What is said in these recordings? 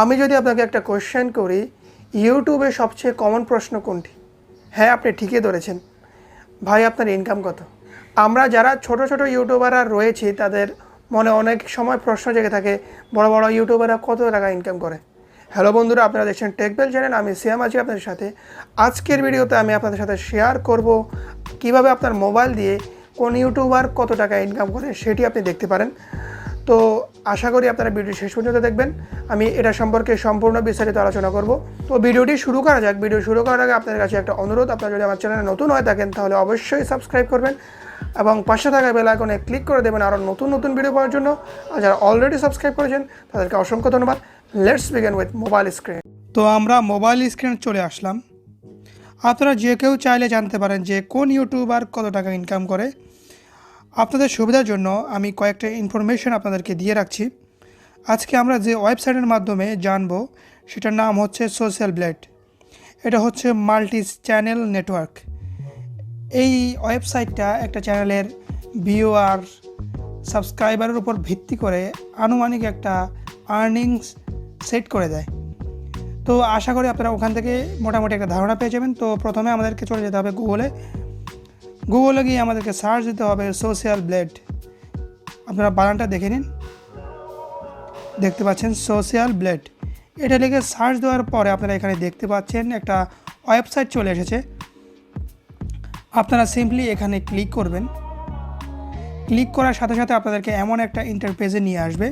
আমি যদি আপনাকে একটা কোয়েশ্চেন করি, ইউটিউবে সবচেয়ে কমন প্রশ্ন কোনটি? হ্যাঁ, আপনি ঠিকই ধরেছেন। ভাই, আপনার ইনকাম কত? আমরা যারা ছোট ছোট ইউটিউবাররা রয়েছি তাদের মনে অনেক সময় প্রশ্ন জেগে থাকে, বড় বড় ইউটিউবাররা কত টাকা ইনকাম করে। হ্যালো বন্ধুরা, আপনারা দেখছেন টেকবেল চ্যানেল। আমি সিয়াম আছি আপনাদের সাথে। আজকের ভিডিওতে আমি আপনাদের সাথে শেয়ার করব কিভাবে আপনার মোবাইল দিয়ে কোন ইউটিউবার কত টাকা ইনকাম করে সেটি আপনি দেখতে পারেন। তো আশা করি আপনারা ভিডিও শেষ পর্যন্ত দেখবেন। আমি এটা সম্পর্কে সম্পূর্ণ বিস্তারিত আলোচনা করব। তো ভিডিওটি শুরু করা যাক। ভিডিও শুরু করার আগে আপনাদের কাছে একটা অনুরোধ, আপনারা যদি আমার চ্যানেলে নতুন হয়ে থাকেন তাহলে অবশ্যই সাবস্ক্রাইব করবেন এবং পাশে থাকা বেল আইকনে ক্লিক করে দেবেন আরও নতুন নতুন ভিডিও পাওয়ার জন্য। আর যারা অলরেডি সাবস্ক্রাইব করেছেন তাদেরকে অসংখ্য ধন্যবাদ। Let's begin with mobile screen. তো আমরা মোবাইল স্ক্রিনে চলে আসলাম। আপনারা যে কেউ চাইলে জানতে পারেন যে কোন ইউটিউবার কত টাকা ইনকাম করে। আপনাদের সুবিধার জন্য আমি কয়েকটা ইনফরমেশন আপনাদেরকে দিয়ে রাখছি। আজকে আমরা যে ওয়েবসাইটের মাধ্যমে জানবো সেটার নাম হচ্ছে সোশ্যাল ব্লেড। এটা হচ্ছে মাল্টি চ্যানেল নেটওয়ার্ক। এই ওয়েবসাইটটা একটা চ্যানেলের ভিউয়ার সাবস্ক্রাইবারের উপর ভিত্তি করে আনুমানিক একটা আর্নিংস সেট করে দেয়। তো আশা করি আপনারা ওখান থেকে মোটামুটি একটা ধারণা পেয়ে যাবেন। তো প্রথমে আমাদেরকে চলে যেতে হবে গুগলে গিয়ে আমাদেরকে সার্চ দিতে হবে সোশ্যাল ব্লেড। আপনারা বানানটা দেখে নিন, দেখতে পাচ্ছেন সোশ্যাল ব্লেড। এটা লিখে সার্চ দেওয়ার পরে আপনারা এখানে দেখতে পাচ্ছেন একটা ওয়েবসাইট চলে এসেছে। আপনারা সিম্পলি এখানে ক্লিক করবেন। ক্লিক করার সাথে সাথে আপনাদেরকে এমন একটা ইন্টারপেজে নিয়ে আসবে।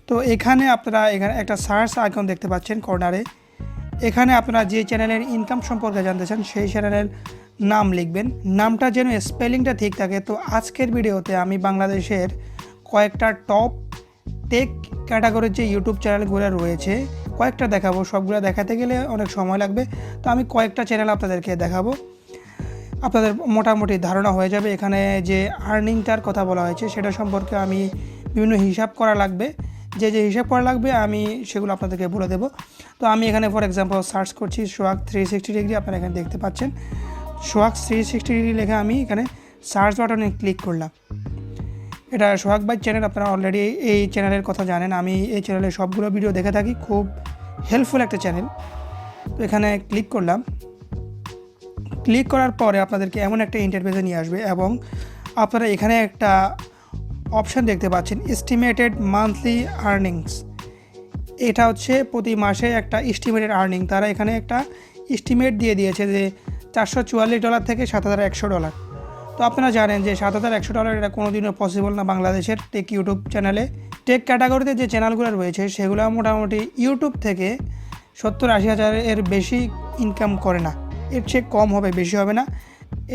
তো এখানে আপনারা একটা সার্চ আইকন দেখতে পাচ্ছেন কর্নারে। এখানে আপনারা যে চ্যানেলের ইনকাম সম্পর্কে জানতে চান সেই চ্যানেলের নাম লিখবেন। নামটা যেন স্পেলিংটা ঠিক থাকে। তো আজকের ভিডিওতে আমি বাংলাদেশের কয়েকটা টপ টেক ক্যাটাগরির যে ইউটিউব চ্যানেলগুলো রয়েছে কয়েকটা দেখাবো। সবগুলো দেখাতে গেলে অনেক সময় লাগবে। তো আমি কয়েকটা চ্যানেল আপনাদেরকে দেখাবো, আপনাদের মোটামুটি ধারণা হয়ে যাবে। এখানে যে আর্নিংটার কথা বলা হয়েছে সেটা সম্পর্কে আমি বিভিন্ন হিসাব করা লাগবে, যে হিসাব করা লাগবে আমি সেগুলো আপনাদেরকে বলে দেবো। তো আমি এখানে ফর এক্সাম্পল সার্চ করছি সোহাগ 360 ডিগ্রি। আপনারা এখানে দেখতে পাচ্ছেন সোহাগ 360 ডিগ্রি লেখা আমি এখানে সার্চ বাটনে ক্লিক করলাম। এটা সোহাগ ভাই চ্যানেল, আপনারা অলরেডি এই চ্যানেলের কথা জানেন। আমি এই চ্যানেলে সবগুলো ভিডিও দেখে থাকি, খুব হেল্পফুল একটা চ্যানেল। তো এখানে ক্লিক করলাম। ক্লিক করার পরে আপনাদেরকে এমন একটা ইন্টারফেসে নিয়ে আসবে এবং আপনারা এখানে একটা অপশান দেখতে পাচ্ছেন এস্টিমেটেড মান্থলি আর্নিংস। এটা হচ্ছে প্রতি মাসে একটা এস্টিমেটেড আর্নিং। তারা এখানে একটা এস্টিমেট দিয়ে দিয়েছে যে $444 থেকে $7,100। তো আপনারা জানেন যে $7,100 এটা কোনোদিনও পসিবল না বাংলাদেশের টেক ইউটিউব চ্যানেলে। টেক ক্যাটাগরিতে যে চ্যানেলগুলো রয়েছে সেগুলো মোটামুটি ইউটিউব থেকে 70-80 হাজারের বেশি ইনকাম করে না। এর চেয়ে কম হবে, বেশি হবে না।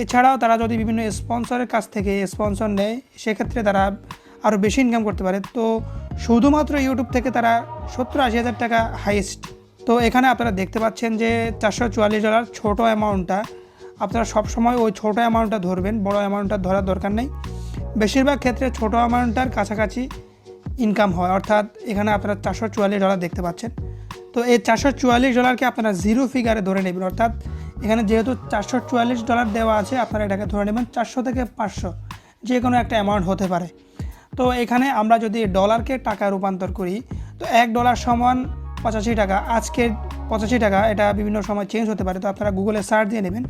এছাড়াও তারা যদি বিভিন্ন স্পন্সরের কাছ থেকে স্পন্সর নেয় সেক্ষেত্রে তারা আরও বেশি ইনকাম করতে পারে। তো শুধুমাত্র ইউটিউব থেকে তারা 70-80 হাজার টাকা হাইয়েস্ট। তো এখানে আপনারা দেখতে পাচ্ছেন যে $444 ছোট অ্যামাউন্টটা। আপনারা সবসময় ওই ছোটো অ্যামাউন্টটা ধরবেন, বড় অ্যামাউন্টটা ধরার দরকার নেই। বেশিরভাগ ক্ষেত্রে ছোটো অ্যামাউন্টটার কাছাকাছি ইনকাম হয়। অর্থাৎ এখানে আপনারা $444 দেখতে পাচ্ছেন। তো এই $444কে আপনারা জিরো ফিগারে ধরে নেবেন। অর্থাৎ এখানে যেহেতু $444 দেওয়া আছে, আপনারা এটাকে ধরে নেবেন 400 থেকে 500 যে কোনো একটা অ্যামাউন্ট হতে পারে। তো এখানে আমরা যদি ডলারকে টাকা রূপান্তর করি তো $1 সমান 85 টাকা। আজকের 85 টাকা, এটা বিভিন্ন সময় চেঞ্জ হতে পারে। তো আপনারা গুগলে সার্চ দিয়ে নেবেন।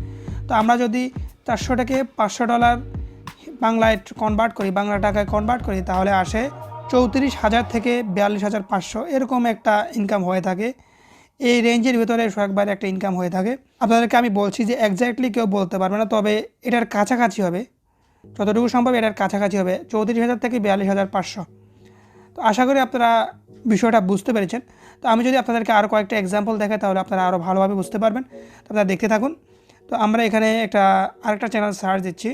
তো আমরা যদি 400 থেকে $500 বাংলায় কনভার্ট করি, বাংলা টাকায় কনভার্ট করি, তাহলে আসে 34,000 থেকে 42,500 এরকম একটা ইনকাম হয়ে থাকে। এই রেঞ্জের ভিতরে সোহাগ ভাইয়ের একটা ইনকাম হয়ে থাকে। আপনাদেরকে আমি বলছি যে এক্স্যাক্টলি কেউ বলতে পারবে না, তবে এটার কাছাকাছি হবে, যতটুকু সম্ভব এটার কাছাকাছি হবে 34,000 থেকে 42,500। তো আশা করি আপনারা বিষয়টা বুঝতে পেরেছেন। তো আমি যদি আপনাদেরকে আরও কয়েকটা এক্সাম্পল দেখাই তাহলে আপনারা আরও ভালোভাবে বুঝতে পারবেন। আপনারা দেখতে থাকুন। তো আমরা এখানে আরেকটা চ্যানেল সার্চ দিচ্ছি।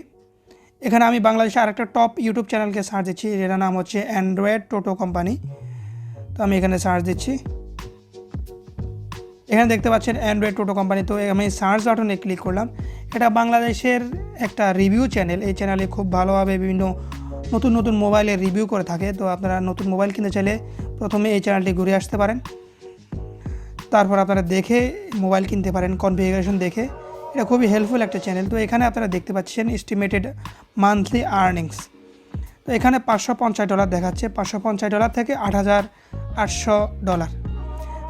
এখানে আমি বাংলাদেশে আরেকটা টপ ইউটিউব চ্যানেলকে সার্চ দিচ্ছি, যেটার নাম হচ্ছে অ্যান্ড্রয়েড টোটো কোম্পানি। তো আমি এখানে সার্চ দিচ্ছি। এখানে দেখতে পাচ্ছেন অ্যান্ড্রয়েড টোটো কোম্পানি। তো আমি সার্চ বাটনে ক্লিক করলাম। এটা বাংলাদেশের একটা রিভিউ চ্যানেল। এই চ্যানেলে খুব ভালোভাবে বিভিন্ন নতুন নতুন মোবাইলের রিভিউ করে থাকে। তো আপনারা নতুন মোবাইল কিনতে চাইলে প্রথমে এই চ্যানেলটি ঘুরে আসতে পারেন, তারপর আপনারা দেখে মোবাইল কিনতে পারেন কনফিগারেশন দেখে। এটা খুবই হেল্পফুল একটা চ্যানেল। তো এখানে আপনারা দেখতে পাচ্ছেন এস্টিমেটেড মান্থলি আর্নিংস। তো এখানে $550 দেখাচ্ছে, $550 থেকে $8,800।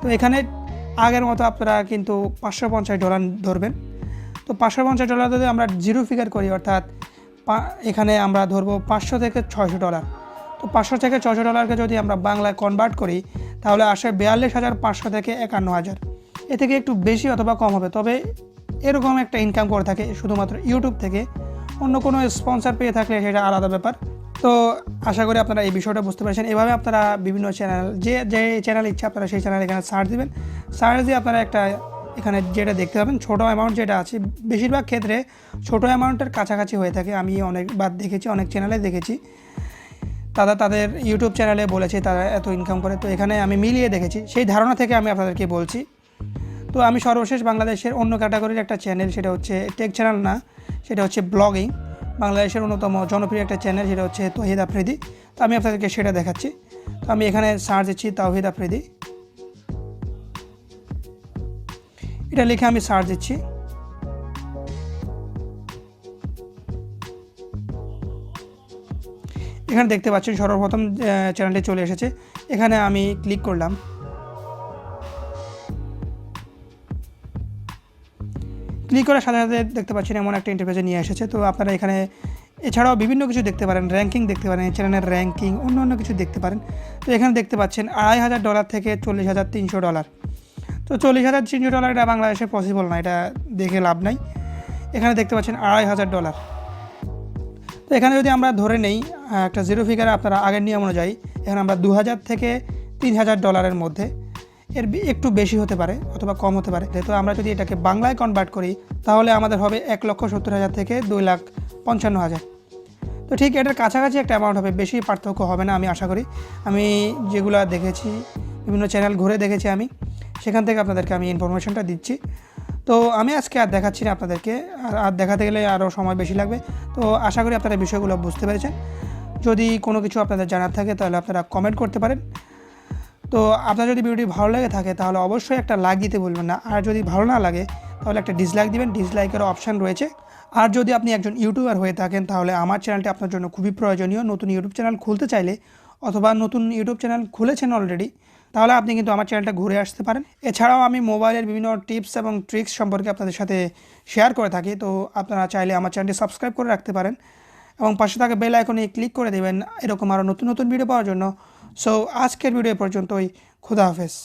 তো এখানে আগের মতো আপনারা কিন্তু $550 ধরবেন। তো $550 যদি আমরা জিরো ফিগার করি, অর্থাৎ এখানে আমরা ধরবো $500 থেকে $600। তো $500 থেকে $600কে যদি আমরা বাংলায় কনভার্ট করি তাহলে আসে 42,500 থেকে 51,000। এ থেকে একটু বেশি অথবা কম হবে, তবে এরকম একটা ইনকাম করে থাকে শুধুমাত্র ইউটিউব থেকে। অন্য কোনো স্পন্সর পেয়ে থাকলে সেটা আলাদা ব্যাপার। তো আশা করি আপনারা এই বিষয়টা বুঝতে পেরেছেন। এভাবে আপনারা বিভিন্ন চ্যানেল, যে চ্যানেল ইচ্ছা আপনারা সেই চ্যানেল এখানে সার্চ দিবেন। সার্চ দিয়ে আপনারা একটা এখানে যেটা দেখতে পাবেন ছোটো অ্যামাউন্ট যেটা আছে, বেশিরভাগ ক্ষেত্রে ছোটো অ্যামাউন্টের কাছাকাছি হয়ে থাকে। আমি অনেকবার দেখেছি, অনেক চ্যানেলে দেখেছি, তাদের ইউটিউব চ্যানেলে বলেছে তারা এত ইনকাম করে। তো এখানে আমি মিলিয়ে দেখেছি, সেই ধারণা থেকে আমি আপনাদেরকে বলছি। তো আমি সর্বশেষ বাংলাদেশের অন্য ক্যাটাগরির একটা চ্যানেল, সেটা হচ্ছে টেক চ্যানেল না, সেটা হচ্ছে ব্লগিং, বাংলাদেশের অন্যতম জনপ্রিয় একটা চ্যানেল, সেটা হচ্ছে তৌহিদ আফ্রিদি। তো আমি আপনাদেরকে সেটা দেখাচ্ছি। তো আমি এখানে সার্চ দিচ্ছি তৌহিদ আফ্রিদি, এটা লিখে আমি সার্চ দিচ্ছি। এখানে দেখতে পাচ্ছেন সর্বপ্রথম চ্যানেলটি চলে এসেছে। এখানে আমি ক্লিক করলাম। ক্লিক করার সাথে সাথে দেখতে পাচ্ছেন এমন একটা ইন্টারফেসে নিয়ে এসেছে। তো আপনারা এখানে এছাড়াও বিভিন্ন কিছু দেখতে পারেন, র্যাঙ্কিং দেখতে পারেন, চ্যানেলের র্যাঙ্কিং, অন্য কিছু দেখতে পারেন। তো এখানে দেখতে পাচ্ছেন $2,500 থেকে $40,300। তো $40,300 এটা বাংলাদেশে পসিবল না, এটা দেখে লাভ নাই। এখানে দেখতে পাচ্ছেন $2,500। তো এখানে যদি আমরা ধরে নেই একটা জিরো ফিগারে, আপনারা আগের নিয়ম অনুযায়ী এখানে আমরা $2,000 থেকে $3,000 মধ্যে, এর একটু বেশি হতে পারে অথবা কম হতে পারে। তো আমরা যদি এটাকে বাংলায় কনভার্ট করি তাহলে আমাদের হবে 1,70,000 থেকে 2,55,000। তো ঠিক এটার কাছাকাছি একটা অ্যামাউন্ট হবে, বেশি পার্থক্য হবে না আমি আশা করি। আমি যেগুলো দেখেছি, বিভিন্ন চ্যানেল ঘুরে দেখেছি আমি, সেখান থেকে আপনাদেরকে আমি ইনফরমেশনটা দিচ্ছি। তো আমি আজকে আর দেখাচ্ছি না আপনাদেরকে, আর দেখাতে গেলে আরও সময় বেশি লাগবে। তো আশা করি আপনারা বিষয়গুলো বুঝতে পেরেছেন। যদি কোনো কিছু আপনাদের জানার থাকে তাহলে আপনারা কমেন্ট করতে পারেন। তো আপনার যদি ভিডিওটি ভালো লেগে থাকে তাহলে অবশ্যই একটা লাইক দিতে ভুলবেন না, আর যদি ভালো না লাগে তাহলে একটা ডিসলাইক দিবেন, ডিসলাইকেরও অপশান রয়েছে। আর যদি আপনি একজন ইউটিউবার হয়ে থাকেন তাহলে আমার চ্যানেলটি আপনার জন্য খুবই প্রয়োজনীয়। নতুন ইউটিউব চ্যানেল খুলতে চাইলে অথবা নতুন ইউটিউব চ্যানেল খুলেছেন অলরেডি, তাহলে আপনি কিন্তু আমার চ্যানেলটা ঘুরে আসতে পারেন। এছাড়াও আমি মোবাইলের বিভিন্ন টিপস এবং ট্রিক্স সম্পর্কে আপনাদের সাথে শেয়ার করে থাকি। তো আপনারা চাইলে আমার চ্যানেলটি সাবস্ক্রাইব করে রাখতে পারেন এবং পাশে থাকা বেল আইকনে ক্লিক করে দেবেন এরকম আরও নতুন ভিডিও পাওয়ার জন্য। সো আজকের ভিডিও পর্যন্তই। খুদা হাফেজ।